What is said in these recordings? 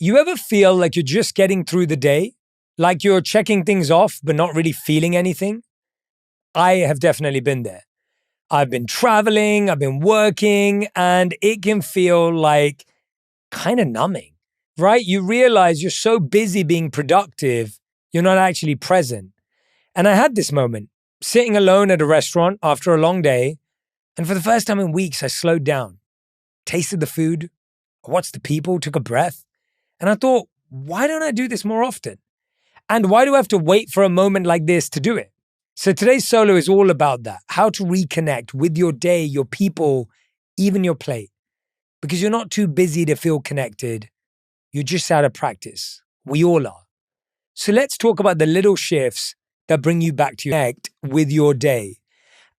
You ever feel like you're just getting through the day? Like you're checking things off, but not really feeling anything? I have definitely been there. I've been traveling, I've been working, and it can feel like kind of numbing, right? You realize you're so busy being productive, you're not actually present. And I had this moment sitting alone at a restaurant after a long day. And for the first time in weeks, I slowed down, tasted the food, watched the people, took a breath. And I thought, why don't I do this more often? And why do I have to wait for a moment like this to do it? So today's solo is all about that, how to reconnect with your day, your people, even your plate. Because you're not too busy to feel connected. You're just out of practice. We all are. So let's talk about the little shifts that bring you back to connect with your day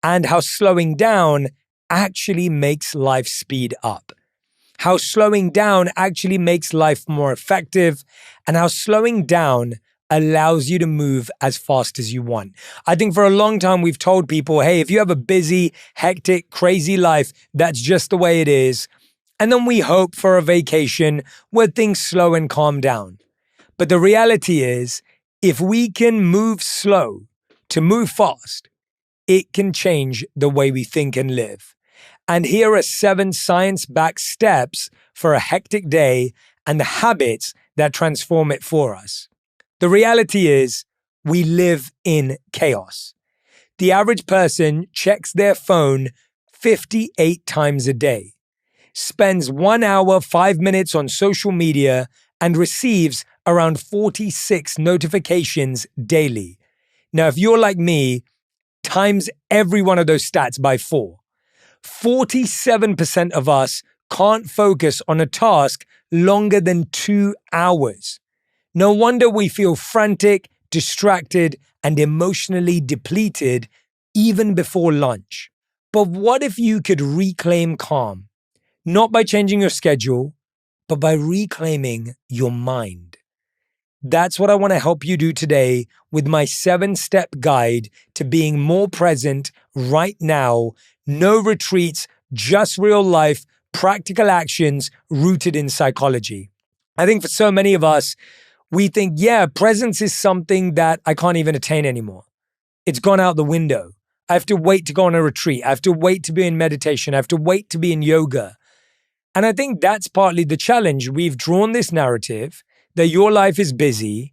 and how slowing down actually makes life speed up. How slowing down actually makes life more effective and how slowing down allows you to move as fast as you want. I think for a long time we've told people, hey, if you have a busy, hectic, crazy life, that's just the way it is. And then we hope for a vacation where things slow and calm down. But the reality is, if we can move slow to move fast, it can change the way we think and live. And here are 7 science-backed steps for a hectic day and the habits that transform it for us. The reality is, we live in chaos. The average person checks their phone 58 times a day, spends 1 hour, 5 minutes on social media, and receives around 46 notifications daily. Now, if you're like me, times every one of those stats by 4. 47% of us can't focus on a task longer than 2 hours. No wonder we feel frantic, distracted, and emotionally depleted even before lunch. But what if you could reclaim calm? Not by changing your schedule, but by reclaiming your mind. That's what I want to help you do today with my 7-step guide to being more present right now. No retreats, just real life, practical actions rooted in psychology. I think for so many of us, we think, yeah, presence is something that I can't even attain anymore. It's gone out the window. I have to wait to go on a retreat. I have to wait to be in meditation. I have to wait to be in yoga. And I think that's partly the challenge. We've drawn this narrative that your life is busy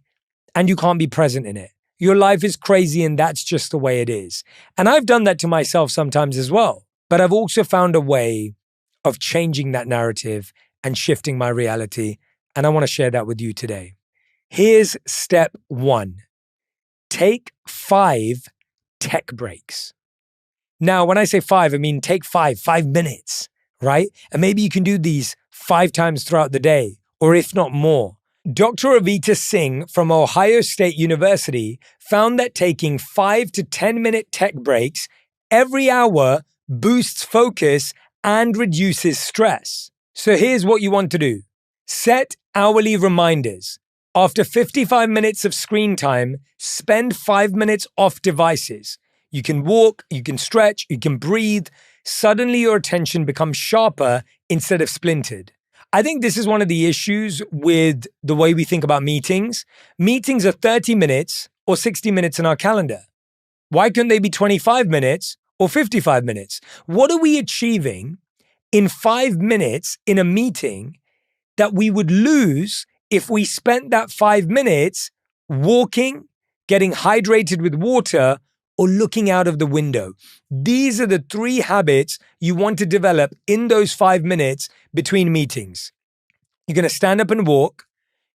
and you can't be present in it. Your life is crazy and that's just the way it is. And I've done that to myself sometimes as well. But I've also found a way of changing that narrative and shifting my reality. And I want to share that with you today. Here's step 1. Take 5 tech breaks. Now, when I say 5, I mean take 5 minutes, right? And maybe you can do these 5 times throughout the day, or if not more. Dr. Avita Singh from Ohio State University found that taking 5 to 10-minute tech breaks every hour boosts focus and reduces stress. So here's what you want to do. Set hourly reminders. After 55 minutes of screen time, spend 5 minutes off devices. You can walk, you can stretch, you can breathe. Suddenly your attention becomes sharper instead of splintered. I think this is one of the issues with the way we think about meetings. Meetings are 30 minutes or 60 minutes in our calendar. Why couldn't they be 25 minutes or 55 minutes? What are we achieving in 5 minutes in a meeting that we would lose if we spent that 5 minutes walking, getting hydrated with water, or looking out of the window? These are the 3 habits you want to develop in those 5 minutes between meetings. You're going to stand up and walk.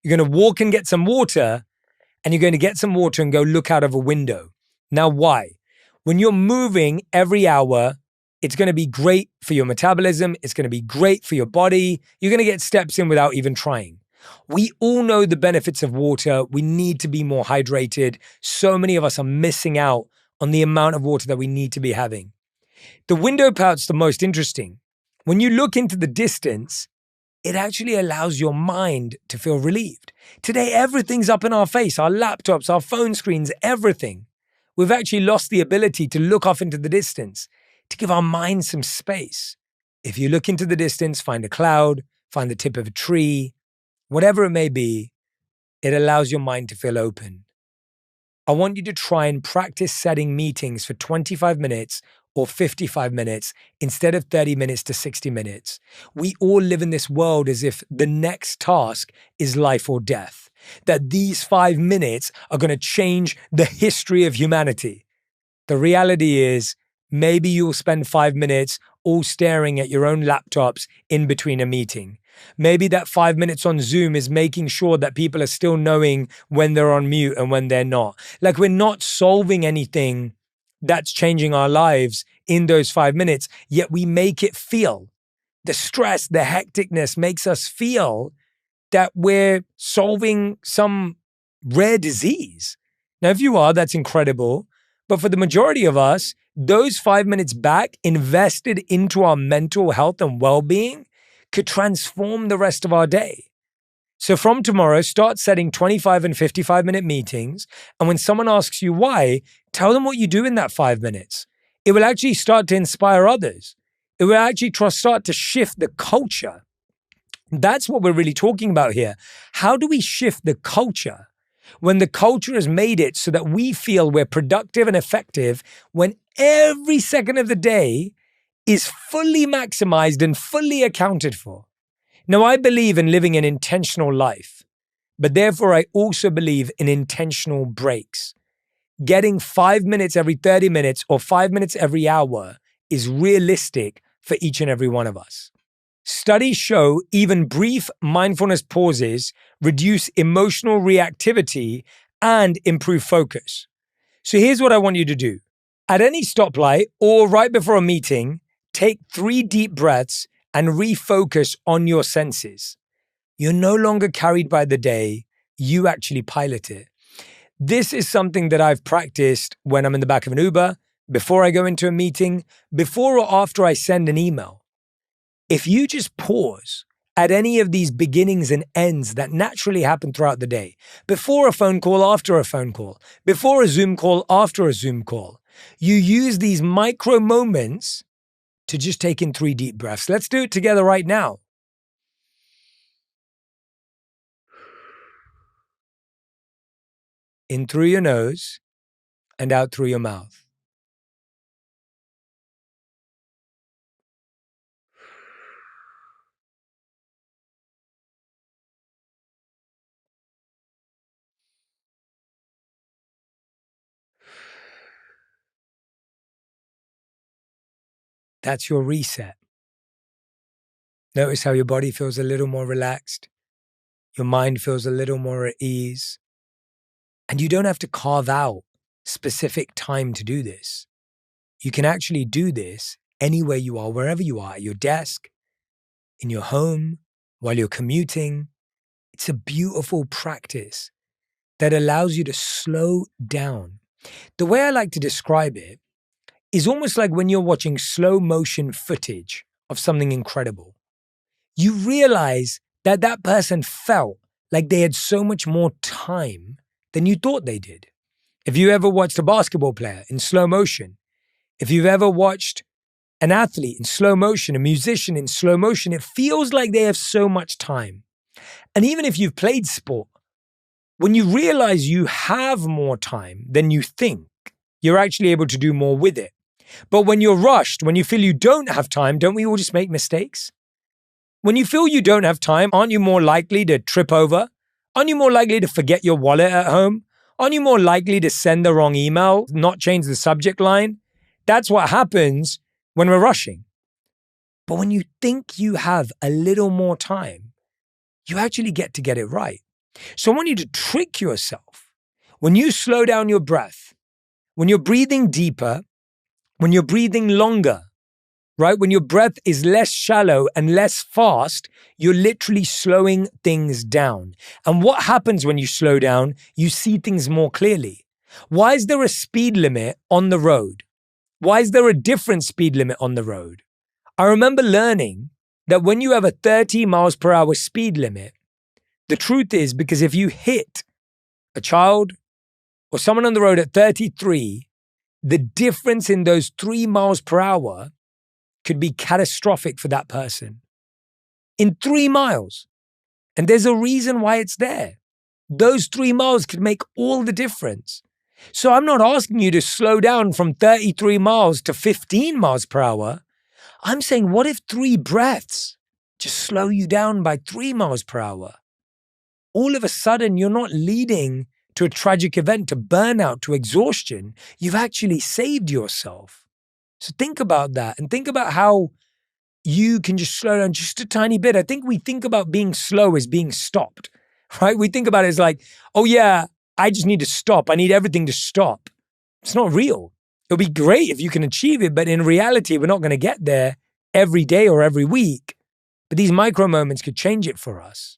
You're going to walk and get some water, and you're going to get some water and go look out of a window. Now, why? When you're moving every hour, it's going to be great for your metabolism. It's going to be great for your body. You're going to get steps in without even trying. We all know the benefits of water. We need to be more hydrated. So many of us are missing out on the amount of water that we need to be having. The window part's the most interesting. When you look into the distance, it actually allows your mind to feel relieved. Today, everything's up in our face, our laptops, our phone screens, everything. We've actually lost the ability to look off into the distance, to give our mind some space. If you look into the distance, find a cloud, find the tip of a tree, whatever it may be, it allows your mind to feel open. I want you to try and practice setting meetings for 25 minutes or 55 minutes instead of 30 minutes to 60 minutes. We all live in this world as if the next task is life or death, that these 5 minutes are going to change the history of humanity. The reality is, maybe you'll spend 5 minutes all staring at your own laptops in between a meeting. Maybe that 5 minutes on Zoom is making sure that people are still knowing when they're on mute and when they're not. Like, we're not solving anything that's changing our lives in those 5 minutes, yet we make it feel. The stress, the hecticness makes us feel that we're solving some rare disease. Now, if you are, that's incredible. But for the majority of us, those 5 minutes back invested into our mental health and well-being could transform the rest of our day. So from tomorrow, start setting 25 and 55-minute meetings. And when someone asks you why, tell them what you do in that 5 minutes. It will actually start to inspire others. It will actually start to shift the culture. That's what we're really talking about here. How do we shift the culture when the culture has made it so that we feel we're productive and effective when every second of the day is fully maximized and fully accounted for? Now, I believe in living an intentional life, but therefore I also believe in intentional breaks. Getting 5 minutes every 30 minutes or 5 minutes every hour is realistic for each and every one of us. Studies show even brief mindfulness pauses reduce emotional reactivity and improve focus. So here's what I want you to do. At any stoplight or right before a meeting, take 3 deep breaths and refocus on your senses. You're no longer carried by the day, you actually pilot it. This is something that I've practiced when I'm in the back of an Uber, before I go into a meeting, before or after I send an email. If you just pause at any of these beginnings and ends that naturally happen throughout the day, before a phone call, after a phone call, before a Zoom call, after a Zoom call, you use these micro moments to just take in 3 deep breaths. Let's do it together right now. In through your nose and out through your mouth. That's your reset. Notice how your body feels a little more relaxed. Your mind feels a little more at ease. And you don't have to carve out specific time to do this. You can actually do this anywhere you are, wherever you are, at your desk, in your home, while you're commuting. It's a beautiful practice that allows you to slow down. The way I like to describe it is almost like when you're watching slow motion footage of something incredible. You realize that that person felt like they had so much more time than you thought they did. If you ever watched a basketball player in slow motion, if you've ever watched an athlete in slow motion, a musician in slow motion, it feels like they have so much time. And even if you've played sport, when you realize you have more time than you think, you're actually able to do more with it. But when you're rushed, when you feel you don't have time, don't we all just make mistakes? When you feel you don't have time, aren't you more likely to trip over? Aren't you more likely to forget your wallet at home? Aren't you more likely to send the wrong email, not change the subject line? That's what happens when we're rushing. But when you think you have a little more time, you actually get to get it right. So I want you to trick yourself. When you slow down your breath, when you're breathing deeper, when you're breathing longer, right? When your breath is less shallow and less fast, you're literally slowing things down. And what happens when you slow down? You see things more clearly. Why is there a speed limit on the road? Why is there a different speed limit on the road? I remember learning that when you have a 30 miles per hour speed limit, the truth is because if you hit a child or someone on the road at 33, the difference in those 3 miles per hour could be catastrophic for that person. In 3 miles. And there's a reason why it's there. Those 3 miles could make all the difference. So I'm not asking you to slow down from 33 miles to 15 miles per hour. I'm saying, what if 3 breaths just slow you down by 3 miles per hour? All of a sudden, you're not leading to a tragic event, to burnout, to exhaustion. You've actually saved yourself. So think about that and think about how you can just slow down just a tiny bit. I think we think about being slow as being stopped, right? We think about it as like, oh yeah, I just need to stop. I need everything to stop. It's not real. It'll be great if you can achieve it, but in reality, we're not going to get there every day or every week. But these micro moments could change it for us.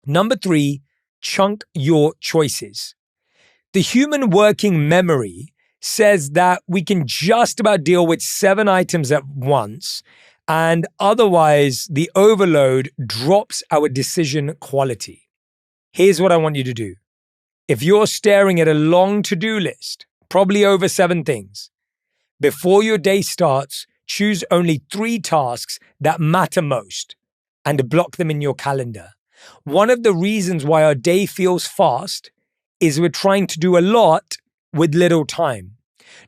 Number 3, chunk your choices. The human working memory says that we can just about deal with 7 items at once, and otherwise the overload drops our decision quality. Here's what I want you to do. If you're staring at a long to-do list, probably over 7 things, before your day starts, choose only 3 tasks that matter most and block them in your calendar. One of the reasons why our day feels fast is we're trying to do a lot with little time,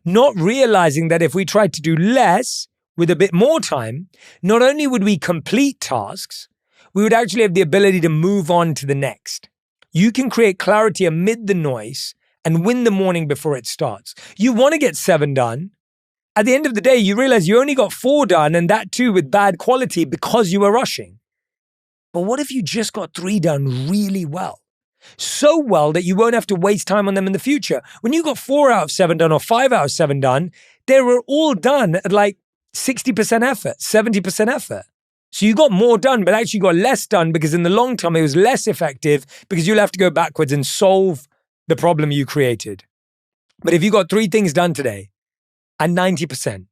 not realizing that if we tried to do less with a bit more time, not only would we complete tasks, we would actually have the ability to move on to the next. You can create clarity amid the noise and win the morning before it starts. You want to get 7 done. At the end of the day, you realize you only got 4 done, and that too with bad quality because you were rushing. But what if you just got 3 done really well? So well that you won't have to waste time on them in the future. When you got 4 out of 7 done or 5 out of 7 done, they were all done at like 60% effort, 70% effort. So you got more done, but actually got less done because in the long term, it was less effective because you'll have to go backwards and solve the problem you created. But if you got 3 things done today at 90%,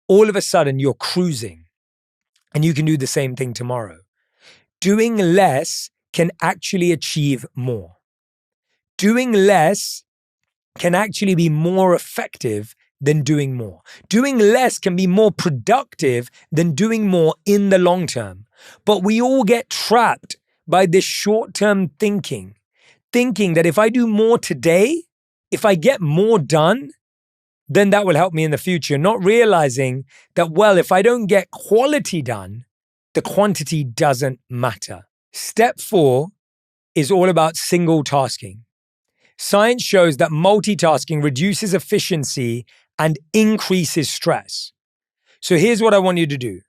all of a sudden you're cruising and you can do the same thing tomorrow. Doing less can actually achieve more. Doing less can actually be more effective than doing more. Doing less can be more productive than doing more in the long term. But we all get trapped by this short-term thinking that if I do more today, if I get more done, then that will help me in the future, not realizing that, well, if I don't get quality done, the quantity doesn't matter. Step 4 is all about single tasking. Science shows that multitasking reduces efficiency and increases stress. So here's what I want you to do.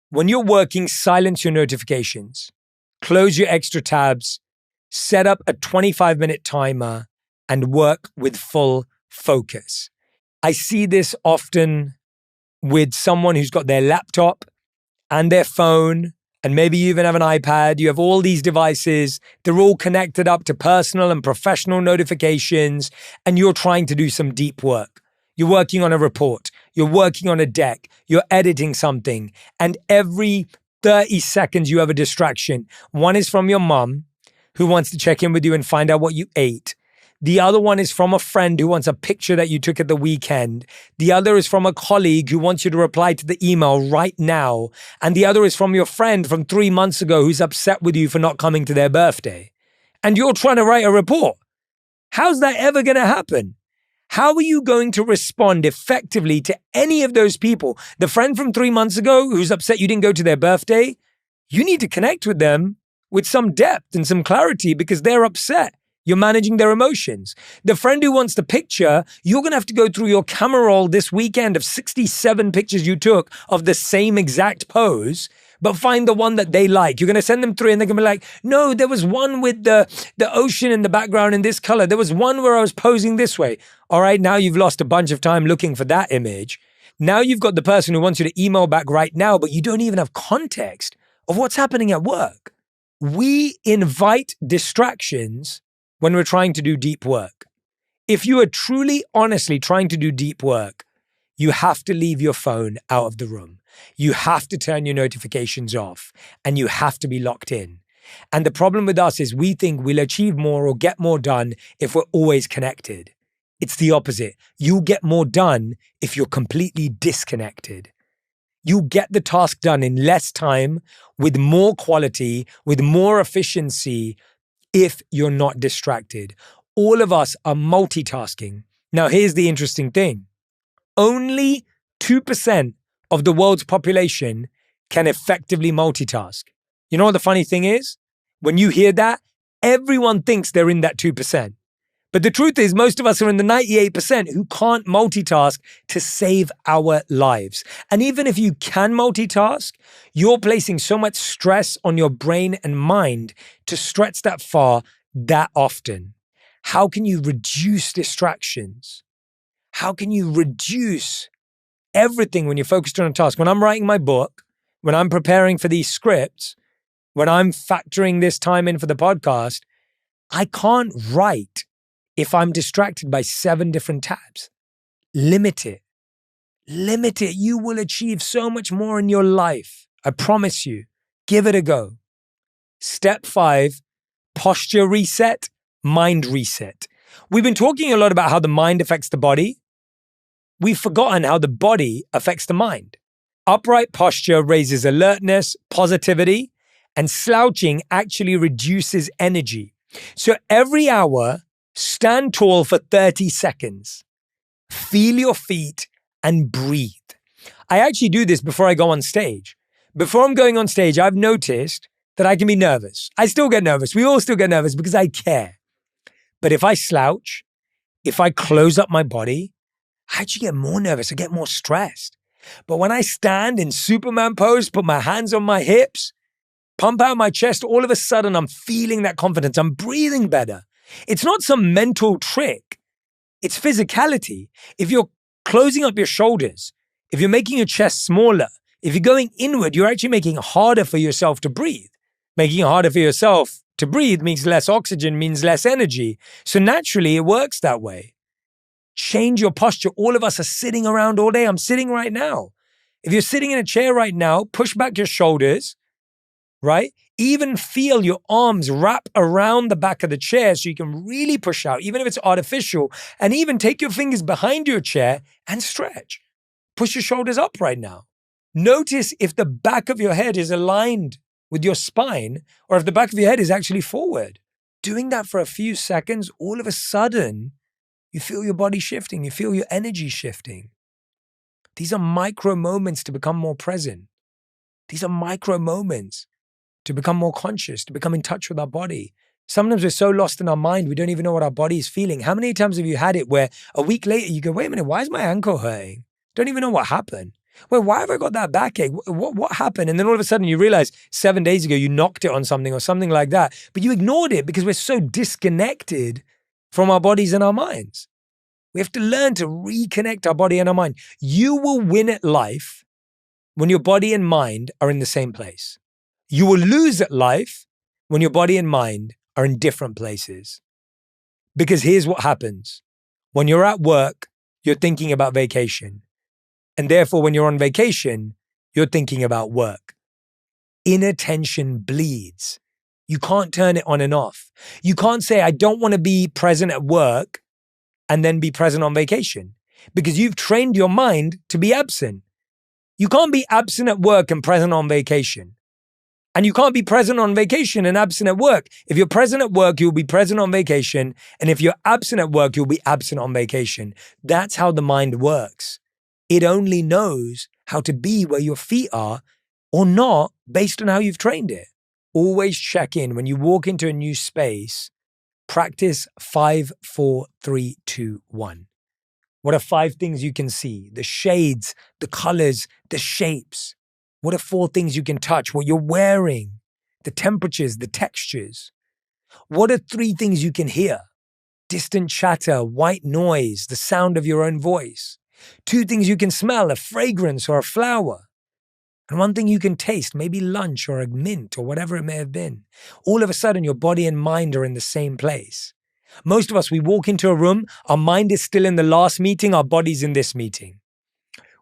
When you're working, silence your notifications, close your extra tabs, set up a 25-minute timer, and work with full focus. I see this often with someone who's got their laptop and their phone, and maybe you even have an iPad. You have all these devices. They're all connected up to personal and professional notifications, and you're trying to do some deep work. You're working on a report. You're working on a deck. You're editing something. And every 30 seconds, you have a distraction. One is from your mom, who wants to check in with you and find out what you ate. The other one is from a friend who wants a picture that you took at the weekend. The other is from a colleague who wants you to reply to the email right now. And the other is from your friend from 3 months ago who's upset with you for not coming to their birthday. And you're trying to write a report. How's that ever going to happen? How are you going to respond effectively to any of those people? The friend from 3 months ago who's upset you didn't go to their birthday, you need to connect with them with some depth and some clarity because they're upset. You're managing their emotions. The friend who wants the picture, you're going to have to go through your camera roll this weekend of 67 pictures you took of the same exact pose, but find the one that they like. You're going to send them 3 and they're going to be like, no, there was one with the ocean in the background in this color. There was one where I was posing this way. All right, now you've lost a bunch of time looking for that image. Now you've got the person who wants you to email back right now, but you don't even have context of what's happening at work. We invite distractions when we're trying to do deep work. If you are truly, honestly trying to do deep work, you have to leave your phone out of the room. You have to turn your notifications off and you have to be locked in. And the problem with us is we think we'll achieve more or get more done if we're always connected. It's the opposite. You'll get more done if you're completely disconnected. You get the task done in less time, with more quality, with more efficiency, if you're not distracted. All of us are multitasking. Now, here's the interesting thing. Only 2% of the world's population can effectively multitask. You know what the funny thing is? When you hear that, everyone thinks they're in that 2%. But the truth is, most of us are in the 98% who can't multitask to save our lives. And even if you can multitask, you're placing so much stress on your brain and mind to stretch that far that often. How can you reduce distractions? How can you reduce everything when you're focused on a task? When I'm writing my book, when I'm preparing for these scripts, when I'm factoring this time in for the podcast, I can't write if I'm distracted by 7 different tabs. Limit it. Limit it. You will achieve so much more in your life. I promise you. Give it a go. Step 5, posture reset, mind reset. We've been talking a lot about how the mind affects the body. We've forgotten how the body affects the mind. Upright posture raises alertness, positivity, and slouching actually reduces energy. So every hour, stand tall for 30 seconds. Feel your feet and breathe. I actually do this before I go on stage. Before I'm going on stage, I've noticed that I can be nervous. I still get nervous. We all still get nervous because I care. But if I slouch, if I close up my body, I actually get more nervous. I get more stressed. But when I stand in Superman pose, put my hands on my hips, pump out my chest, all of a sudden I'm feeling that confidence. I'm breathing better. It's not some mental trick. It's physicality. If you're closing up your shoulders, if you're making your chest smaller, if you're going inward, you're actually making it harder for yourself to breathe. Making it harder for yourself to breathe means less oxygen, means less energy. So naturally, it works that way. Change your posture. All of us are sitting around all day. I'm sitting right now. If you're sitting in a chair right now, push back your shoulders, right? Even feel your arms wrap around the back of the chair so you can really push out, even if it's artificial. And even take your fingers behind your chair and stretch. Push your shoulders up right now. Notice if the back of your head is aligned with your spine or if the back of your head is actually forward. Doing that for a few seconds, all of a sudden, you feel your body shifting. You feel your energy shifting. These are micro moments to become more present. These are micro moments to become more conscious, to become in touch with our body. Sometimes we're so lost in our mind, we don't even know what our body is feeling. How many times have you had it where a week later you go, wait a minute, why is my ankle hurting? Don't even know what happened. Wait, why have I got that backache? What happened? And then all of a sudden you realize 7 days ago you knocked it on something or something like that, but you ignored it because we're so disconnected from our bodies and our minds. We have to learn to reconnect our body and our mind. You will win at life when your body and mind are in the same place. You will lose at life when your body and mind are in different places. Because here's what happens. When you're at work, you're thinking about vacation. And therefore, when you're on vacation, you're thinking about work. Inattention bleeds. You can't turn it on and off. You can't say, I don't want to be present at work and then be present on vacation because you've trained your mind to be absent. You can't be absent at work and present on vacation. And you can't be present on vacation and absent at work. If you're present at work, you'll be present on vacation. And if you're absent at work, you'll be absent on vacation. That's how the mind works. It only knows how to be where your feet are or not based on how you've trained it. Always check in when you walk into a new space. Practice 5, 4, 3, 2, 1. What are 5 things you can see? The shades, the colors, the shapes. What are 4 things you can touch? What you're wearing, the temperatures, the textures. What are 3 things you can hear? Distant chatter, white noise, the sound of your own voice. 2 things you can smell, a fragrance or a flower. And 1 thing you can taste, maybe lunch or a mint or whatever it may have been. All of a sudden, your body and mind are in the same place. Most of us, we walk into a room, our mind is still in the last meeting, our body's in this meeting.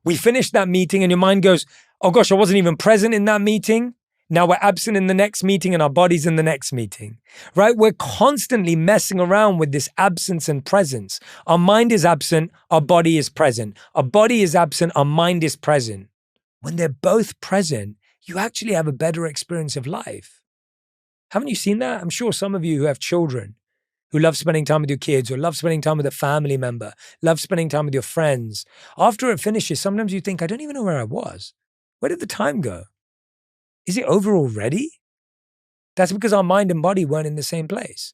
We finish that meeting and your mind goes, oh gosh, I wasn't even present in that meeting. Now we're absent in the next meeting and our body's in the next meeting, right? We're constantly messing around with this absence and presence. Our mind is absent, our body is present. Our body is absent, our mind is present. when they're both present, you actually have a better experience of life. Haven't you seen that? I'm sure some of you who have children, who love spending time with your kids or love spending time with a family member, love spending time with your friends. After it finishes, sometimes you think, I don't even know where I was. Where did the time go? Is it over already? That's because our mind and body weren't in the same place.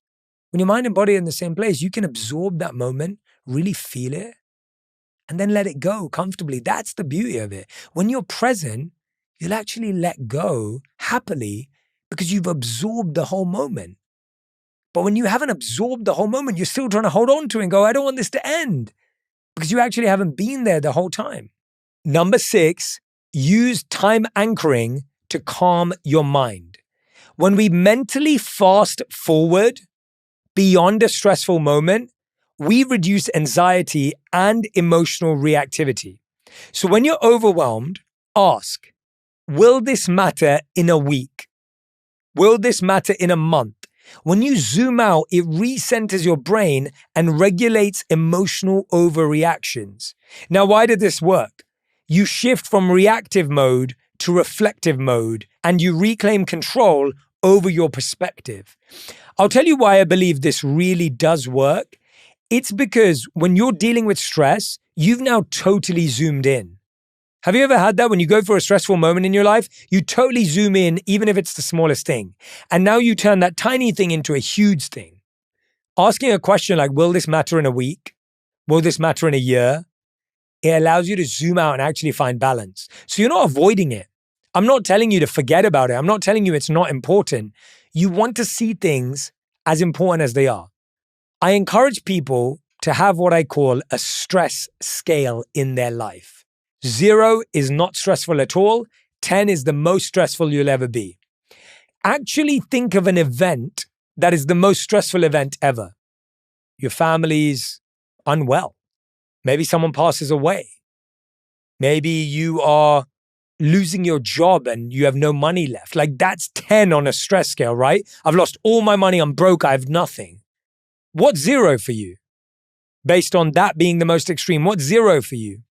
When your mind and body are in the same place, you can absorb that moment, really feel it, and then let it go comfortably. That's the beauty of it. When you're present, you'll actually let go happily because you've absorbed the whole moment. But when you haven't absorbed the whole moment, you're still trying to hold on to it and go, I don't want this to end, because you actually haven't been there the whole time. Number 6, use time anchoring to calm your mind. When we mentally fast forward beyond a stressful moment, we reduce anxiety and emotional reactivity. So when you're overwhelmed, ask, will this matter in a week? Will this matter in a month? When you zoom out, it recenters your brain and regulates emotional overreactions. Now, why did this work? You shift from reactive mode to reflective mode, and you reclaim control over your perspective. I'll tell you why I believe this really does work. It's because when you're dealing with stress, you've now totally zoomed in. Have you ever had that when you go through a stressful moment in your life? You totally zoom in, even if it's the smallest thing. And now you turn that tiny thing into a huge thing. Asking a question like, will this matter in a week? Will this matter in a year? It allows you to zoom out and actually find balance. So you're not avoiding it. I'm not telling you to forget about it. I'm not telling you it's not important. You want to see things as important as they are. I encourage people to have what I call a stress scale in their life. 0 is not stressful at all. 10 is the most stressful you'll ever be. Actually think of an event that is the most stressful event ever. Your family's unwell. Maybe someone passes away. Maybe you are losing your job and you have no money left. Like that's 10 on a stress scale, right? I've lost all my money. I'm broke. I have nothing. What's 0 for you? Based on that being the most extreme, what's 0 for you?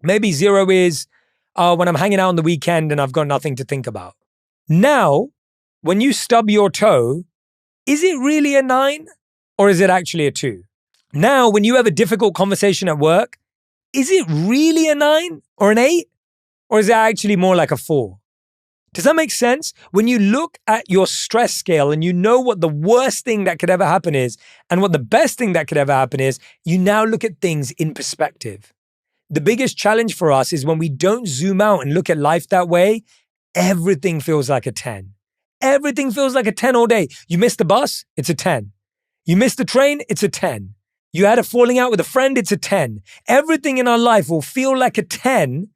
Maybe 0 is when I'm hanging out on the weekend and I've got nothing to think about. Now, when you stub your toe, is it really a 9 or is it actually a 2? Now, when you have a difficult conversation at work, is it really a 9 or an 8? Or is it actually more like a 4? Does that make sense? When you look at your stress scale and you know what the worst thing that could ever happen is and what the best thing that could ever happen is, you now look at things in perspective. The biggest challenge for us is when we don't zoom out and look at life that way, everything feels like a 10. Everything feels like a 10 all day. You missed the bus, it's a 10. You missed the train, it's a 10. You had a falling out with a friend, it's a 10. Everything in our life will feel like a 10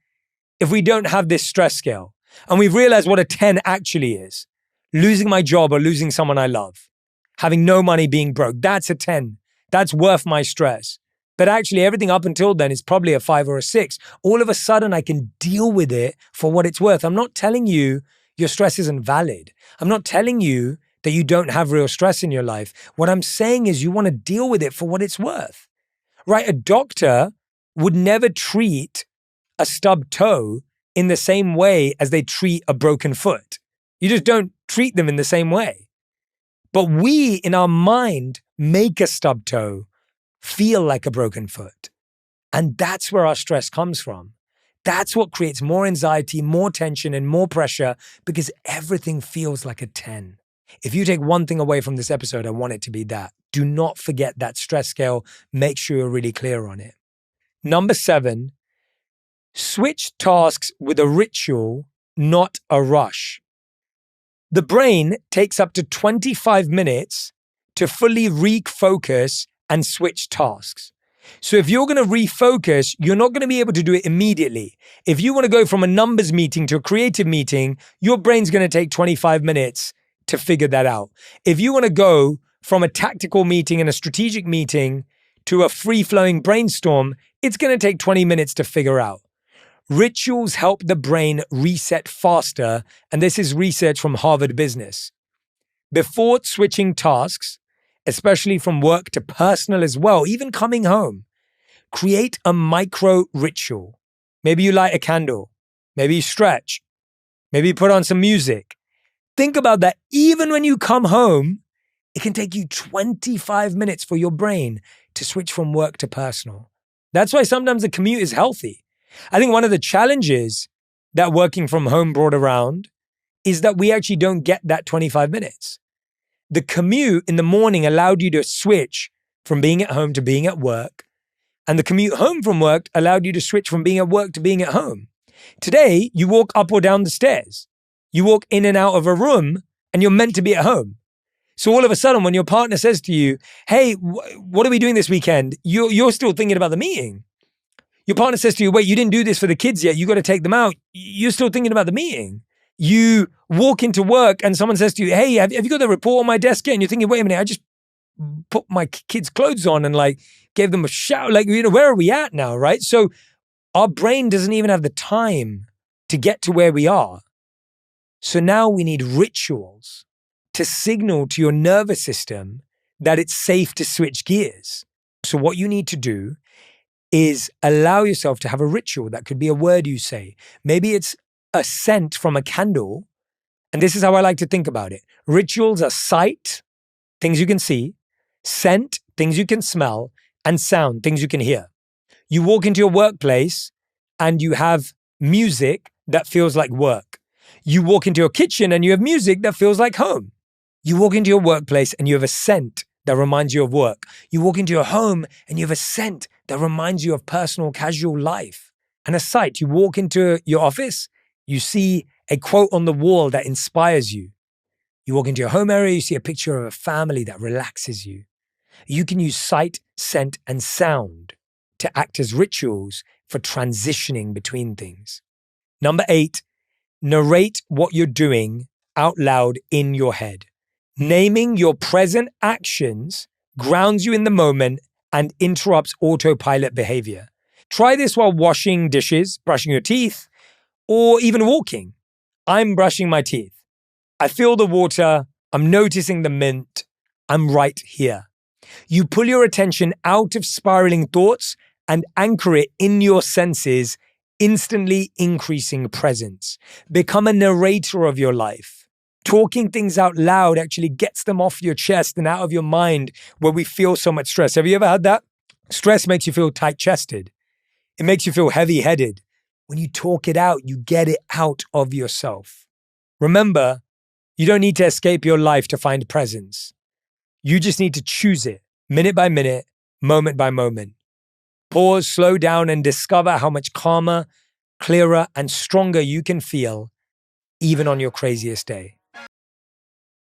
if we don't have this stress scale. And we've realized what a 10 actually is. Losing my job or losing someone I love. Having no money, being broke. That's a 10. That's worth my stress. But actually everything up until then is probably a 5 or a 6. All of a sudden I can deal with it for what it's worth. I'm not telling you your stress isn't valid. I'm not telling you that you don't have real stress in your life. What I'm saying is you want to deal with it for what it's worth. Right? A doctor would never treat a stubbed toe in the same way as they treat a broken foot. You just don't treat them in the same way. But we, in our mind, make a stubbed toe feel like a broken foot. And that's where our stress comes from. That's what creates more anxiety, more tension, and more pressure because everything feels like a 10. If you take one thing away from this episode, I want it to be that. Do not forget that stress scale. Make sure you're really clear on it. Number 7, switch tasks with a ritual, not a rush. The brain takes up to 25 minutes to fully refocus and switch tasks. So if you're going to refocus, you're not going to be able to do it immediately. If you want to go from a numbers meeting to a creative meeting, your brain's going to take 25 minutes to figure that out. If you want to go from a tactical meeting and a strategic meeting to a free-flowing brainstorm, it's going to take 20 minutes to figure out. Rituals help the brain reset faster, and this is research from Harvard Business. Before switching tasks, especially from work to personal as well, even coming home, create a micro ritual. Maybe you light a candle. Maybe you stretch. Maybe you put on some music. Think about that. Even when you come home, it can take you 25 minutes for your brain to switch from work to personal. That's why sometimes the commute is healthy. I think one of the challenges that working from home brought around is that we actually don't get that 25 minutes. The commute in the morning allowed you to switch from being at home to being at work. And the commute home from work allowed you to switch from being at work to being at home. Today, you walk up or down the stairs. You walk in and out of a room and you're meant to be at home. So all of a sudden, when your partner says to you, hey, what are we doing this weekend? You're still thinking about the meeting. Your partner says to you, wait, you didn't do this for the kids yet. You got to take them out. You're still thinking about the meeting. You walk into work and someone says to you, hey, have you got the report on my desk yet? And you're thinking, wait a minute, I just put my kids' clothes on and gave them a shower. Where are we at now, right? So our brain doesn't even have the time to get to where we are. So now we need rituals to signal to your nervous system that it's safe to switch gears. So what you need to do is allow yourself to have a ritual. That could be a word you say. Maybe it's a scent from a candle. And this is how I like to think about it. Rituals are sight, things you can see, scent, things you can smell, and sound, things you can hear. You walk into your workplace and you have music that feels like work. You walk into your kitchen and you have music that feels like home. You walk into your workplace and you have a scent that reminds you of work. You walk into your home and you have a scent that reminds you of personal, casual life. And a sight, you walk into your office, you see a quote on the wall that inspires you. You walk into your home area, you see a picture of a family that relaxes you. You can use sight, scent, and sound to act as rituals for transitioning between things. Number 8, narrate what you're doing out loud in your head. Naming your present actions grounds you in the moment and interrupts autopilot behavior. Try this while washing dishes, brushing your teeth, or even walking. I'm brushing my teeth. I feel the water. I'm noticing the mint. I'm right here. You pull your attention out of spiraling thoughts and anchor it in your senses, instantly increasing presence. Become a narrator of your life. Talking things out loud actually gets them off your chest and out of your mind where we feel so much stress. Have you ever had that? Stress makes you feel tight-chested. It makes you feel heavy-headed. When you talk it out, you get it out of yourself. Remember, you don't need to escape your life to find presence. You just need to choose it, minute by minute, moment by moment. Pause, slow down, and discover how much calmer, clearer, and stronger you can feel even on your craziest day.